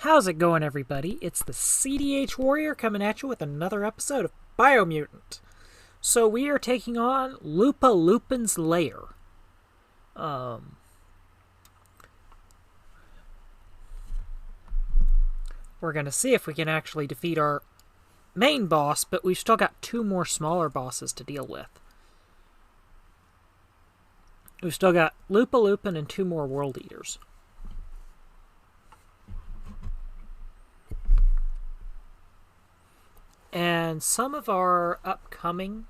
How's it going, everybody? It's the CDH Warrior coming at you with another episode of BioMutant. So we are taking on Lupa Lupin's lair. We're going to see if we can actually defeat our main boss, but we've still got two more smaller bosses to deal with. We've still got Lupa Lupin and two more World Eaters. And some of our upcoming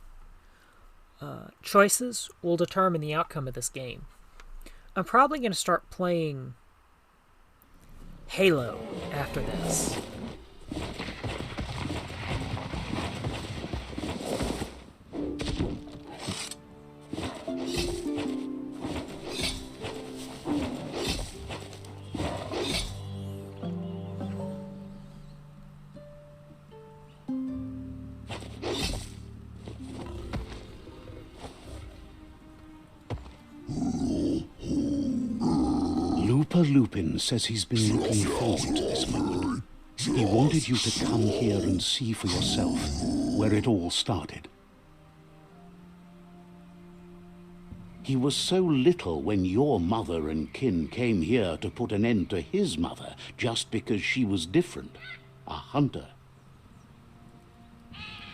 choices will determine the outcome of this game. I'm probably going to start playing Halo after this. Lupa Lupin says he's been looking forward to this moment. He wanted you to come here and see for yourself where it all started. He was so little when your mother and kin came here to put an end to his mother just because she was different, a hunter.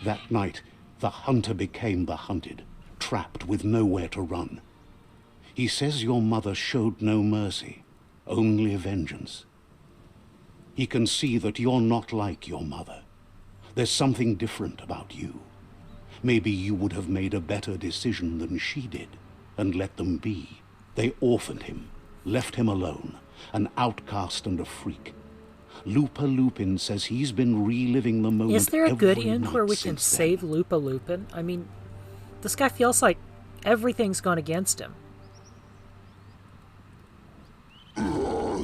That night, the hunter became the hunted, trapped with nowhere to run. He says your mother showed no mercy, only vengeance. He can see that you're not like your mother. There's something different about you. Maybe you would have made a better decision than she did, and let them be. They orphaned him, left him alone, an outcast and a freak. Lupa Lupin says he's been reliving the moment. Is there a good every end night where we can since save then. Lupa Lupin? I mean, this guy feels like everything's gone against him.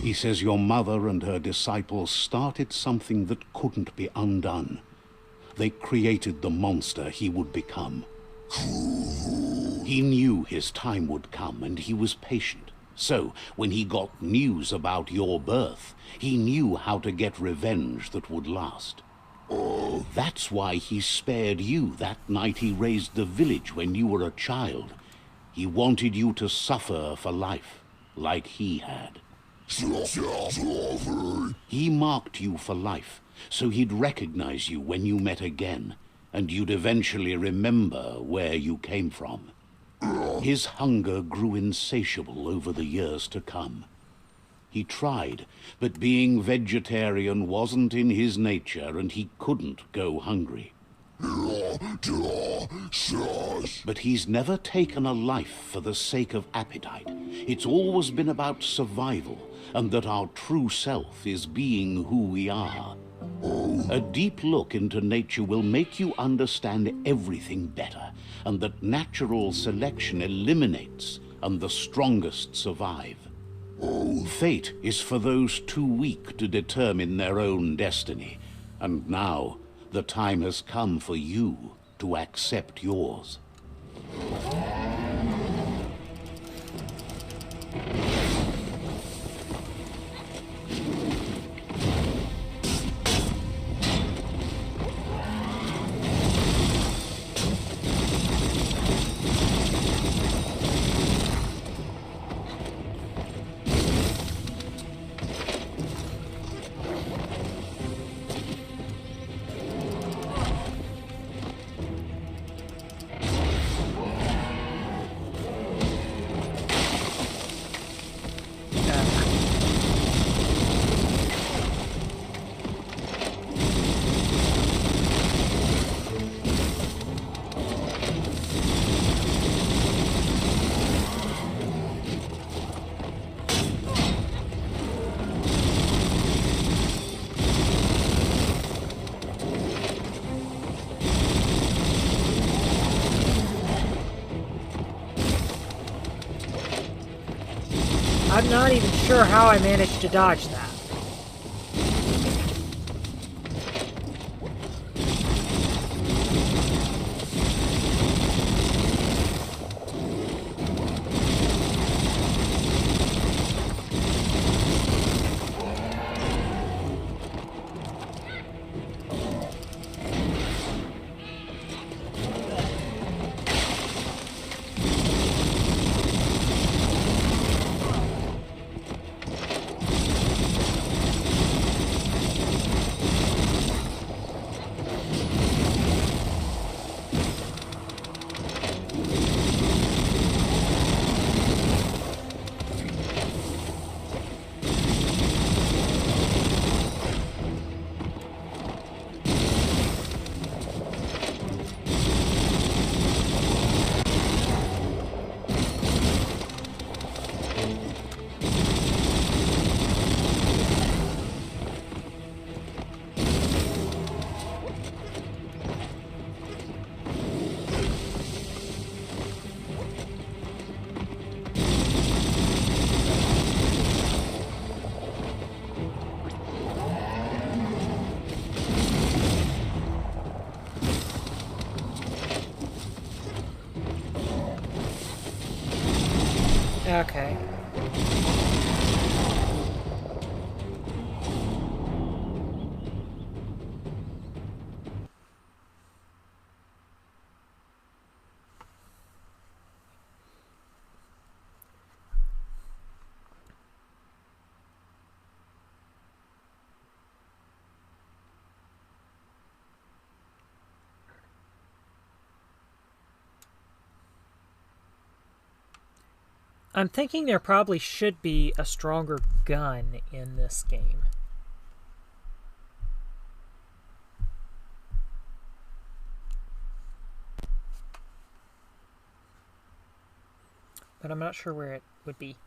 He says your mother and her disciples started something that couldn't be undone. They created the monster he would become. He knew his time would come, and he was patient. So, when he got news about your birth, he knew how to get revenge that would last. That's why he spared you that night he raised the village when you were a child. He wanted you to suffer for life, like he had. He marked you for life, so he'd recognize you when you met again, and you'd eventually remember where you came from. His hunger grew insatiable over the years to come. He tried, but being vegetarian wasn't in his nature, and he couldn't go hungry. But he's never taken a life for the sake of appetite. It's always been about survival, and that our true self is being who we are. A deep look into nature will make you understand everything better, and that natural selection eliminates, and the strongest survive. Fate is for those too weak to determine their own destiny, and now the time has come for you to accept yours. I'm not even sure how I managed to dodge that. Okay. I'm thinking there probably should be a stronger gun in this game. But I'm not sure where it would be.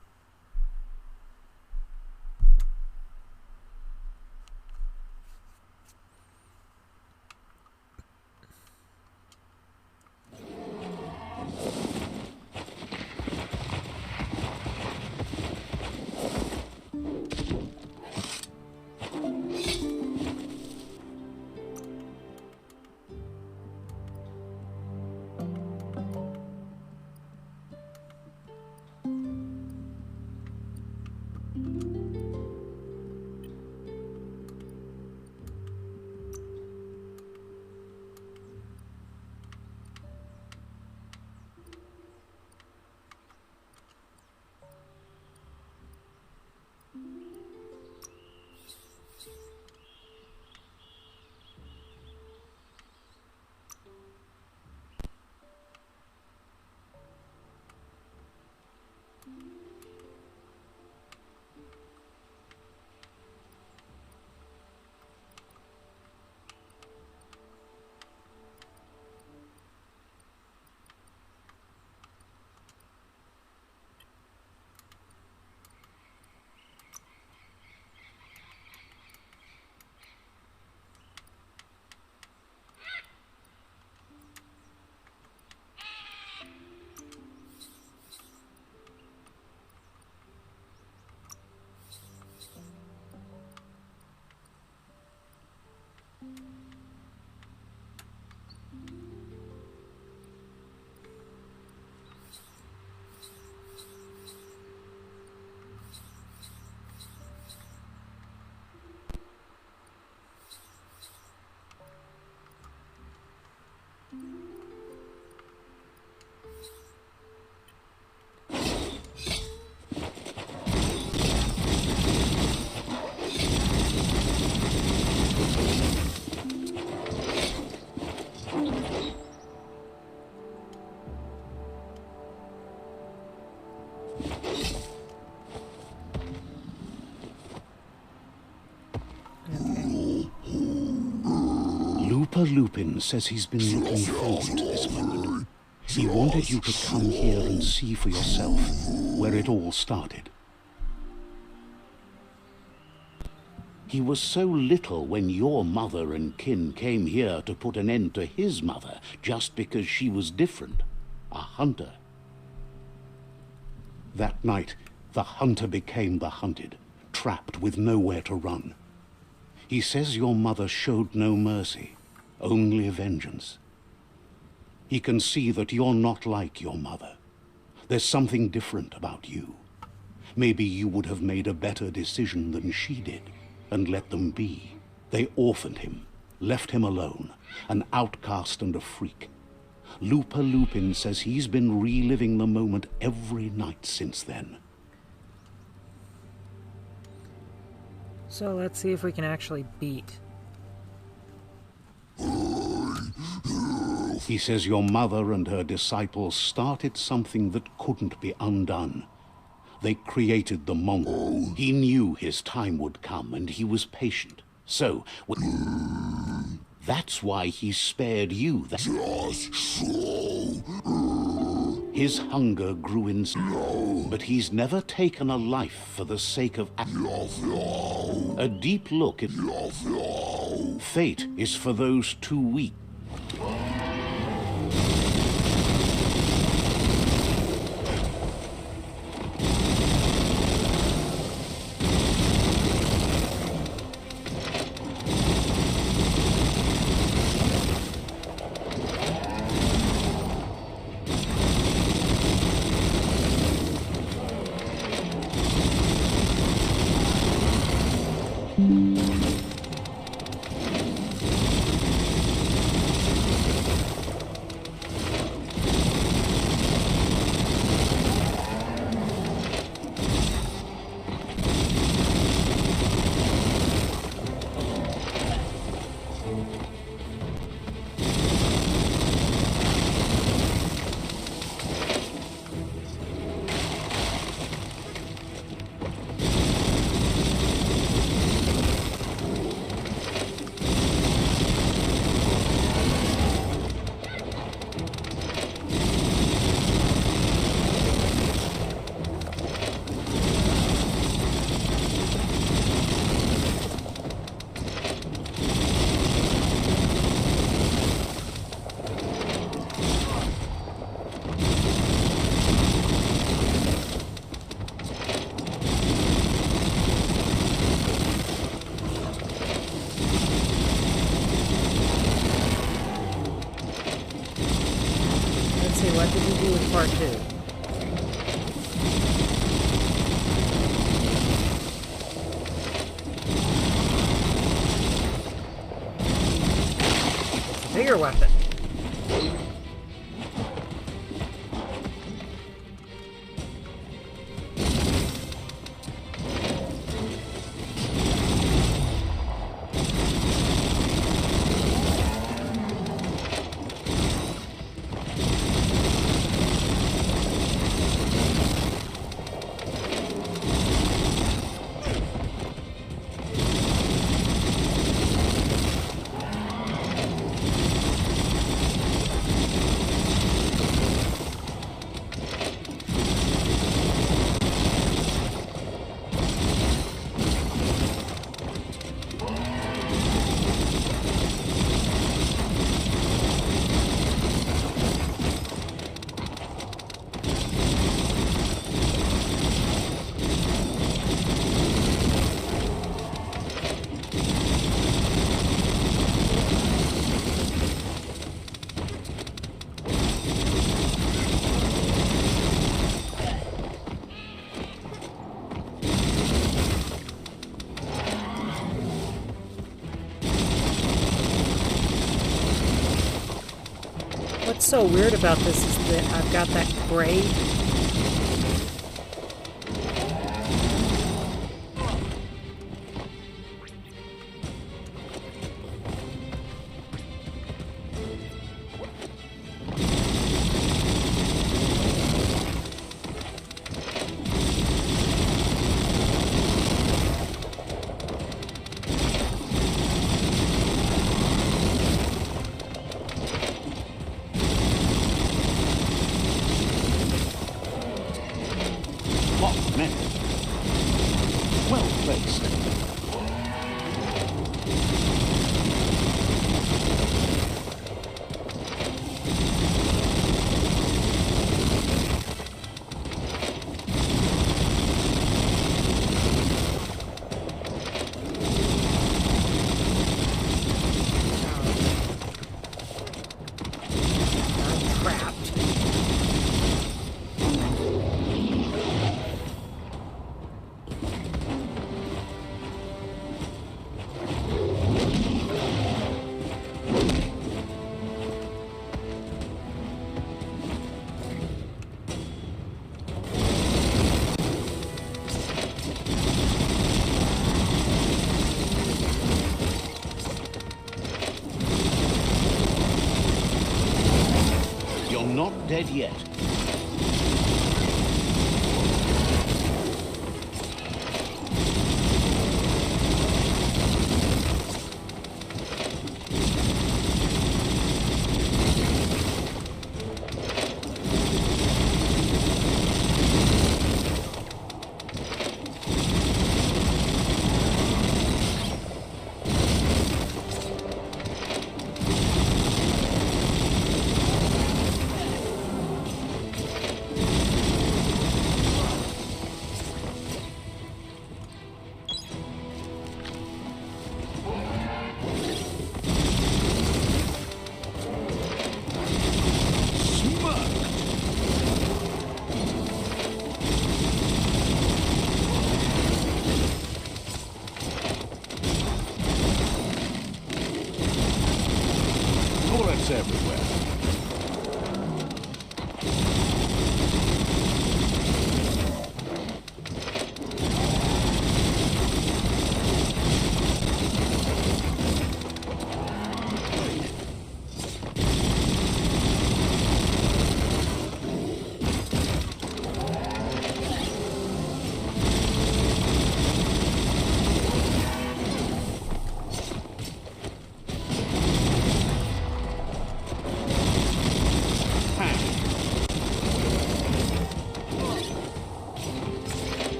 Lupa Lupin says he's been looking forward to this moment. He wanted you to come here and see for yourself where it all started. He was so little when your mother and kin came here to put an end to his mother just because she was different, a hunter. That night, the hunter became the hunted, trapped with nowhere to run. He says your mother showed no mercy, only vengeance. He can see that you're not like your mother. There's something different about you. Maybe you would have made a better decision than she did, and let them be. They orphaned him, left him alone, an outcast and a freak. Lupa Lupin says he's been reliving the moment every night since then. So let's see if we can actually beat. He says your mother and her disciples started something that couldn't be undone. They created the monster. He knew his time would come, and he was patient. So, that's why he spared you. Just so. His hunger grew inside, but he's never taken a life for the sake of a deep look at fate is for those too weak. What did we do with part 2? It's a bigger weapon. What's so weird about this is that I've got that gray. Well placed. I'm trapped. You're not dead yet. Enemies everywhere.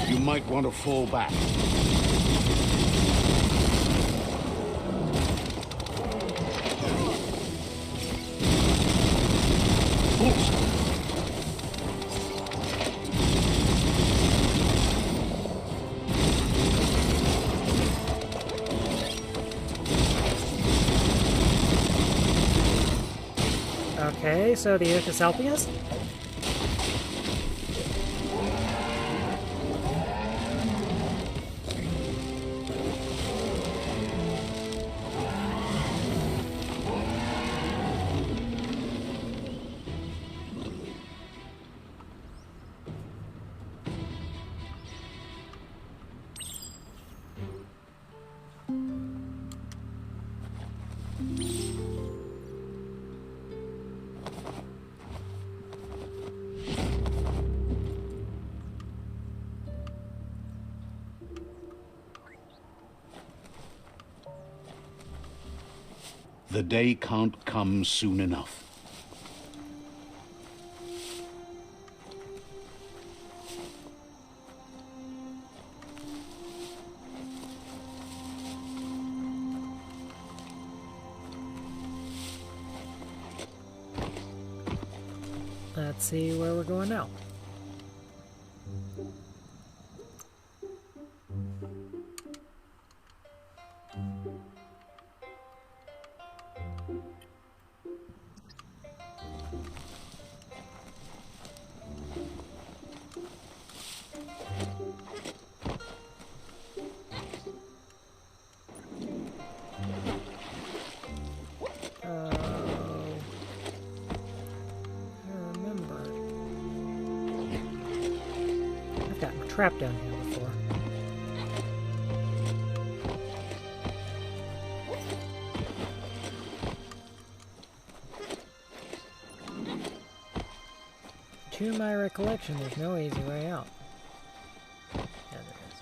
You might want to fall back. Okay, so the Earth is helping us? The day can't come soon enough. Let's see where we're going now. Trapped down here before. To my recollection, there's no easy way out. Yeah, there is.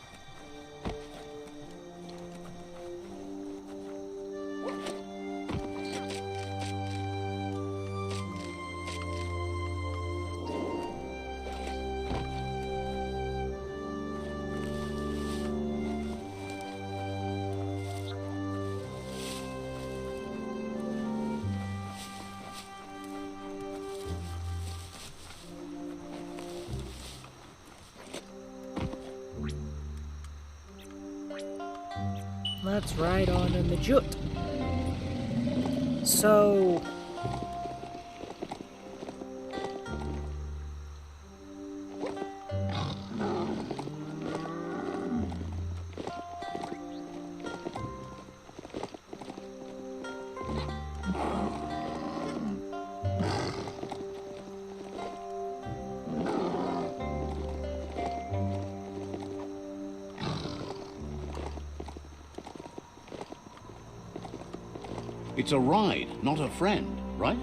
Let's ride on in the jute. So... It's a ride, not a friend, right?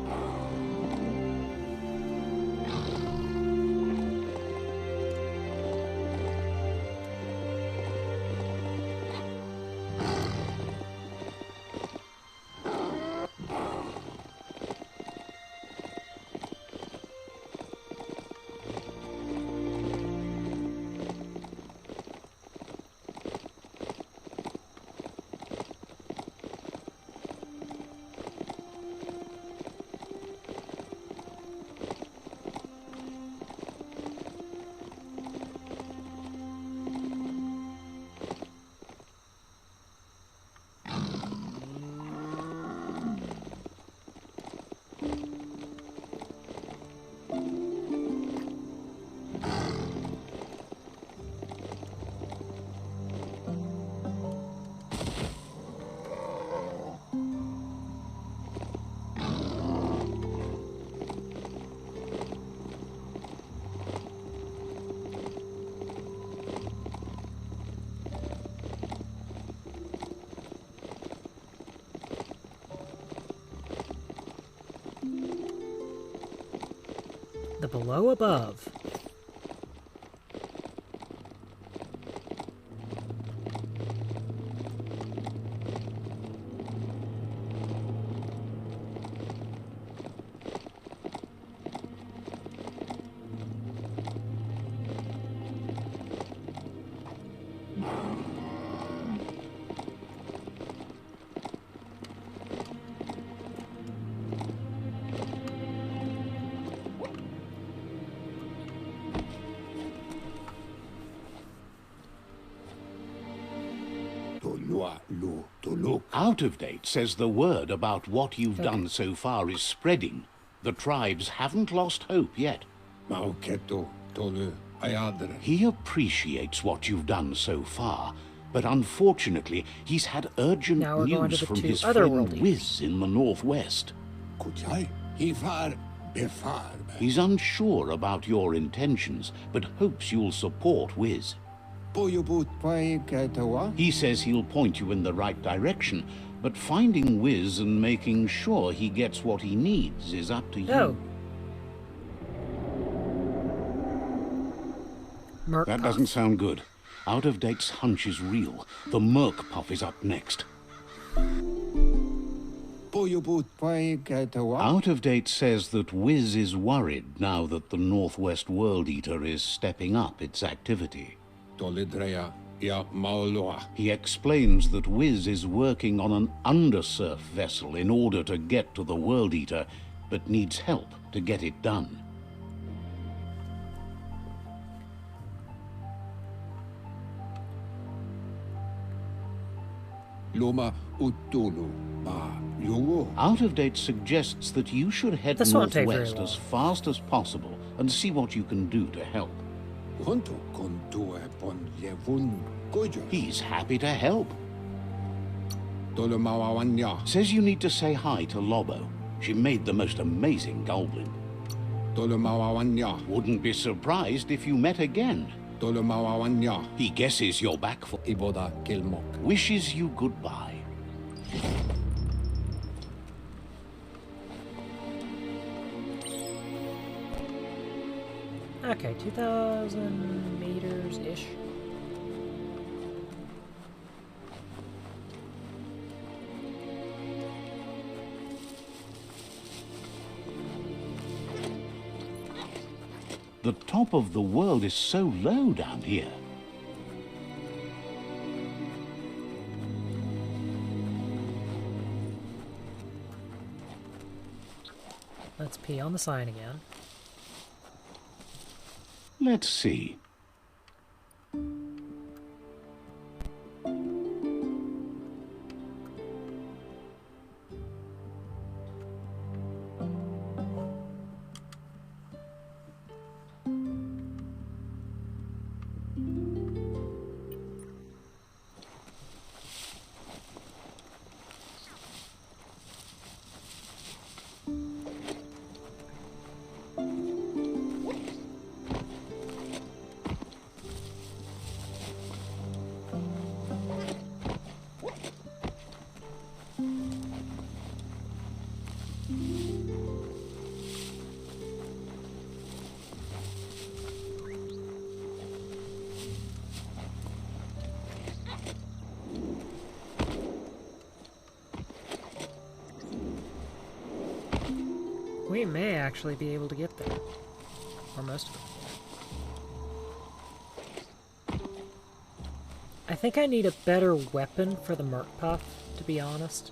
The below above. Out of Date says the word about what you've done so far is spreading. The tribes haven't lost hope yet. He appreciates what you've done so far, but unfortunately he's had urgent news from his friend Wiz in the northwest. He's unsure about your intentions, but hopes you'll support Wiz. He says he'll point you in the right direction, but finding Wiz and making sure he gets what he needs is up to you. Murk that puff. Doesn't sound good. Out of Date's hunch is real. The murk puff is up next. Out of Date says that Wiz is worried now that the Northwest World Eater is stepping up its activity. He explains that Wiz is working on an undersurf vessel in order to get to the World Eater, but needs help to get it done. Out of Date suggests that you should head northwest as fast as possible and see what you can do to help. He's happy to help. Says you need to say hi to Lobo. She made the most amazing goblin. Wouldn't be surprised if you met again. He guesses you're back for... Wishes you goodbye. Okay, 2,000 meters-ish. The top of the world is so low down here. Let's pee on the sign again. Let's see. We may actually be able to get there. Or most of it. I think I need a better weapon for the Murk Puff, to be honest.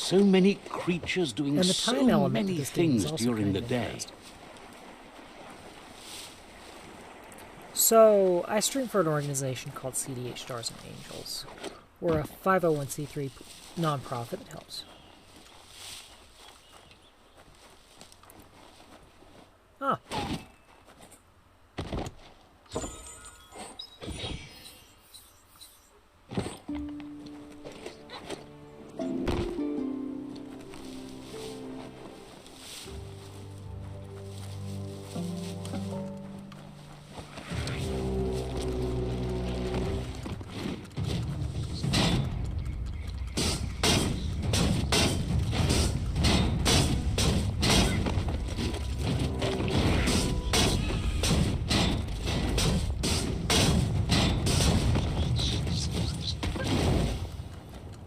So many creatures doing And the so time element many of this game is things also during kind the of day. interesting. So, I stream for an organization called CDH Stars and Angels. We're a 501c3 nonprofit that helps. Ah.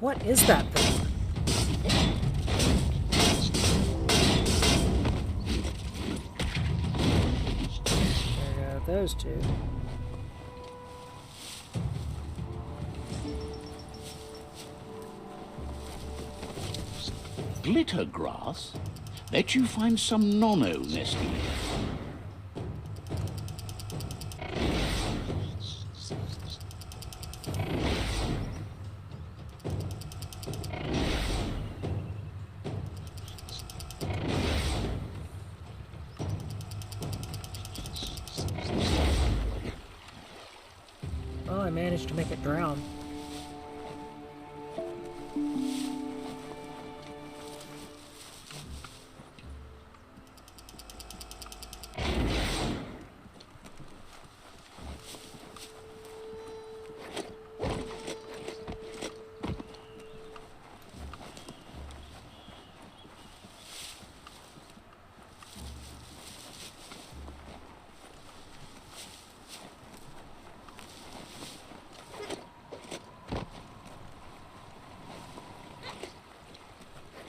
What is that thing? There go those two. Glitter grass? Bet you find some nono nesting here. Oh, I managed to make it drown.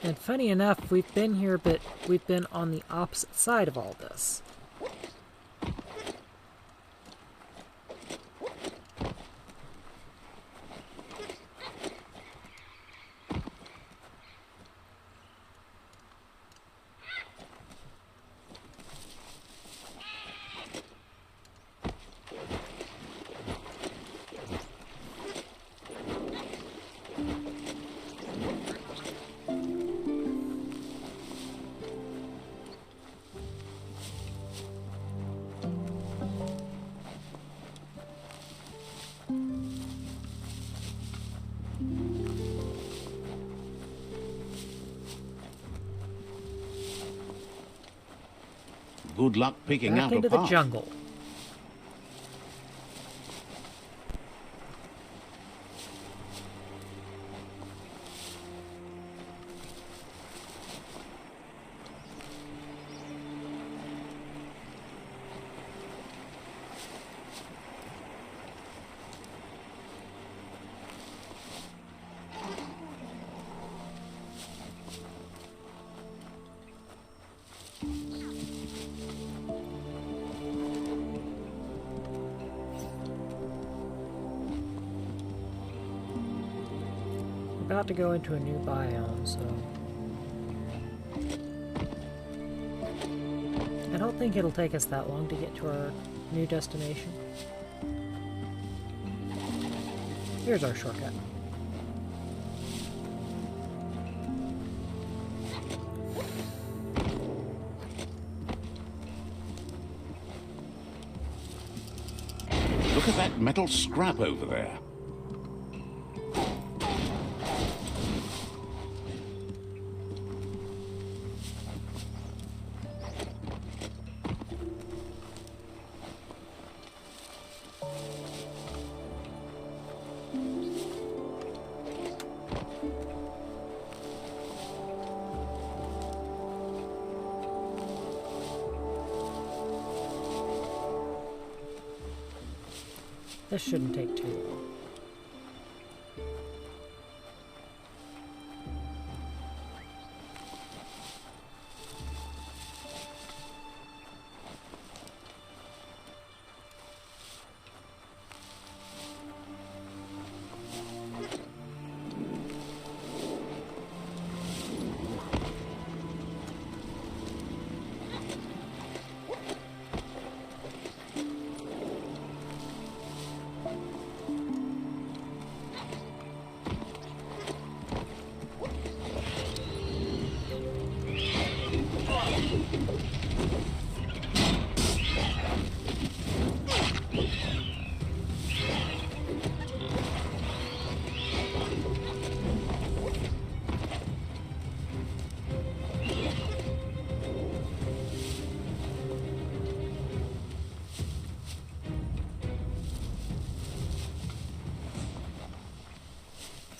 And funny enough, we've been here, but we've been on the opposite side of all this. Good luck picking Back out into a the path. jungle. About to go into a new biome, so I don't think it'll take us that long to get to our new destination. Here's our shortcut. Look at that metal scrap over there. This shouldn't take too long.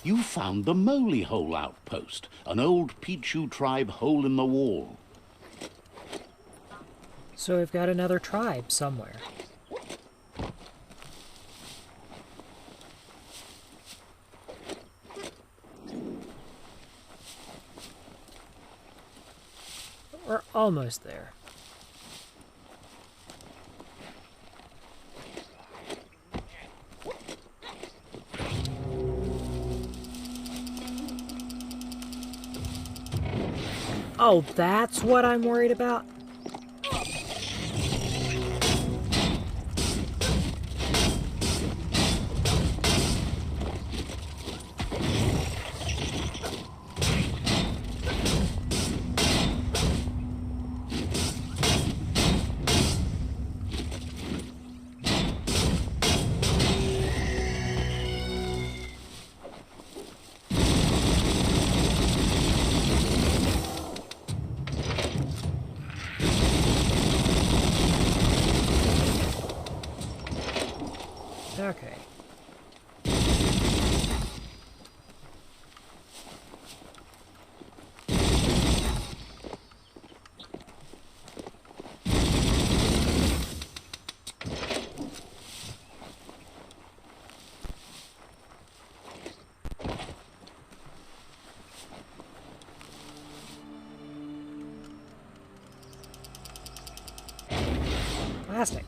You found the Moly Hole outpost, an old Pichu tribe hole in the wall. So we've got another tribe somewhere. We're almost there. Oh, that's what I'm worried about? Okay. Plastic.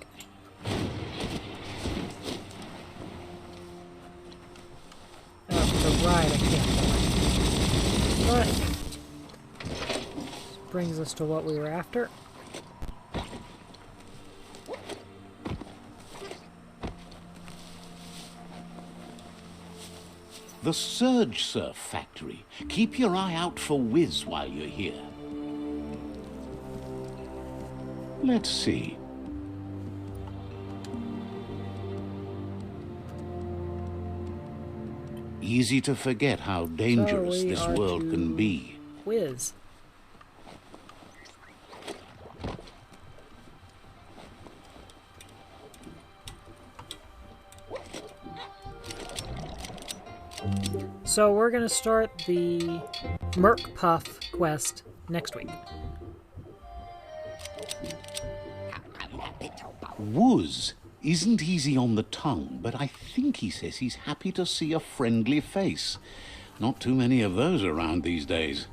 Right, I can't. But this brings us to what we were after. The Surge Surf Factory. Keep your eye out for Wiz while you're here. Let's see. Easy to forget how dangerous this world can be. Wiz. So we're going to start the Murk Puff quest next week. Wuz isn't easy on the tongue, but I think he says he's happy to see a friendly face. Not too many of those around these days.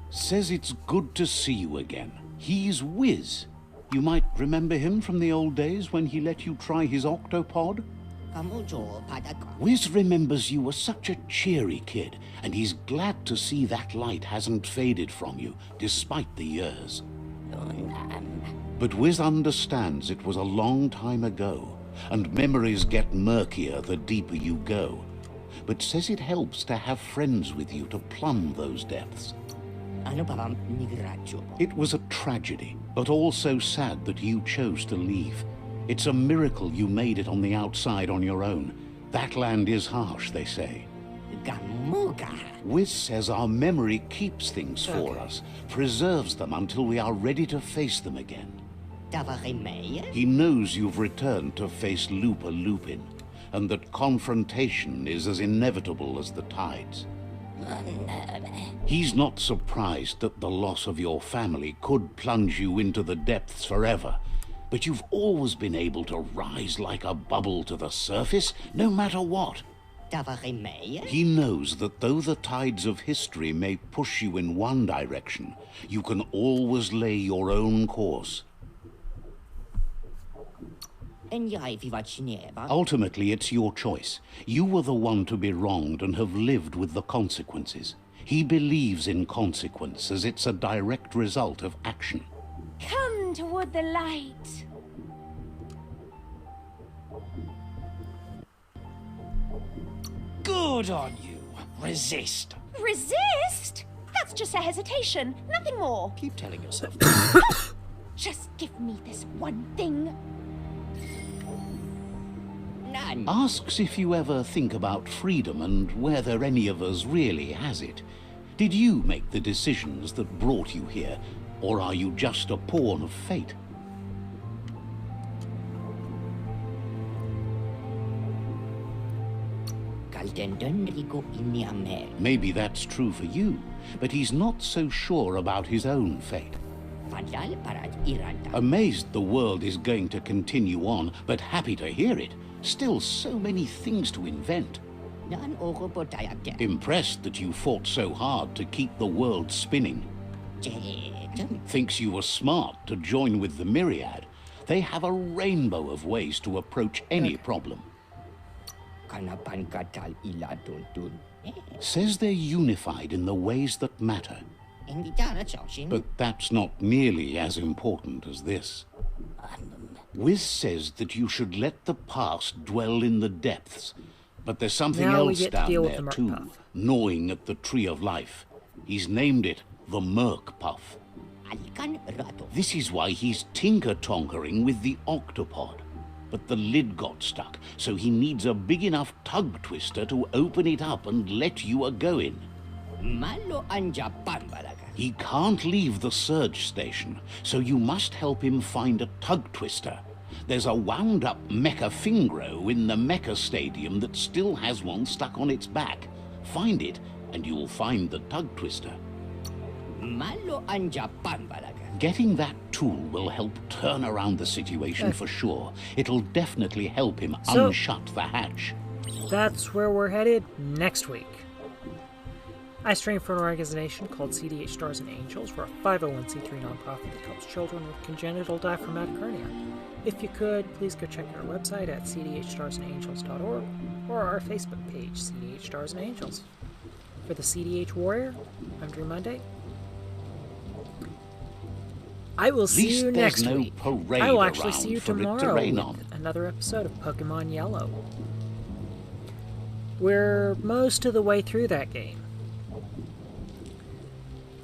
Says it's good to see you again. He's Wiz. You might remember him from the old days when he let you try his octopod? Wiz remembers you were such a cheery kid, and he's glad to see that light hasn't faded from you, despite the years. But Wiz understands it was a long time ago, and memories get murkier the deeper you go, but says it helps to have friends with you to plumb those depths. It was a tragedy, but also sad that you chose to leave. It's a miracle you made it on the outside on your own. That land is harsh, they say. Wiz says our memory keeps things for us, preserves them until we are ready to face them again. He knows you've returned to face Lupa Lupin, and that confrontation is as inevitable as the tides. He's not surprised that the loss of your family could plunge you into the depths forever, but you've always been able to rise like a bubble to the surface, no matter what. He knows that though the tides of history may push you in one direction, you can always lay your own course. Ultimately, it's your choice. You were the one to be wronged and have lived with the consequences. He believes in consequence as it's a direct result of action. Come toward the light. Good on you. Resist. Resist? That's just a hesitation, nothing more. Keep telling yourself. Just give me this one thing. Asks if you ever think about freedom and whether any of us really has it. Did you make the decisions that brought you here, or are you just a pawn of fate? Maybe that's true for you, but he's not so sure about his own fate. Amazed the world is going to continue on, but happy to hear it. Still so many things to invent. Impressed that you fought so hard to keep the world spinning. Thinks you were smart to join with the Myriad. They have a rainbow of ways to approach any problem. Says they're unified in the ways that matter. But that's not nearly as important as this. Wiz says that you should let the past dwell in the depths. But there's something else down there too, gnawing at the Tree of Life. He's named it the Murk Puff. This is why he's tinker-tonkering with the octopod. But the lid got stuck, so he needs a big enough tug twister to open it up and let you a-going. He can't leave the surge station, so you must help him find a tug twister. There's a wound-up mecha fingro in the mecha stadium that still has one stuck on its back. Find it, and you'll find the tug twister. Getting that tool will help turn around the situation for sure. It'll definitely help him unshut the hatch. That's where we're headed next week. I stream for an organization called CDH Stars and Angels. We're a 501c3 nonprofit that helps children with congenital diaphragmatic hernia. If you could, please go check out our website at cdhstarsandangels.org or our Facebook page, CDH Stars and Angels. For the CDH Warrior, I'm Drew Monday. I will see you next week. I will actually see you tomorrow with another episode of Pokemon Yellow. We're most of the way through that game.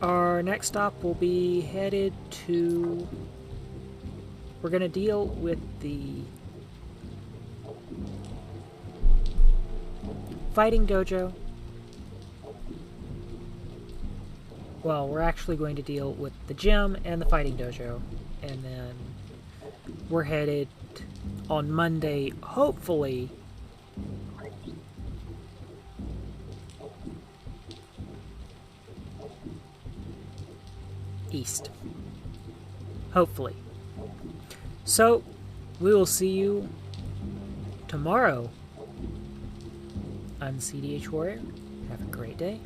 Our next stop will be headed to... We're going to deal with the Fighting Dojo. Well, we're actually going to deal with the gym and the Fighting Dojo. And then we're headed on Monday, hopefully, east. Hopefully. So, we will see you tomorrow on CDH Warrior. Have a great day.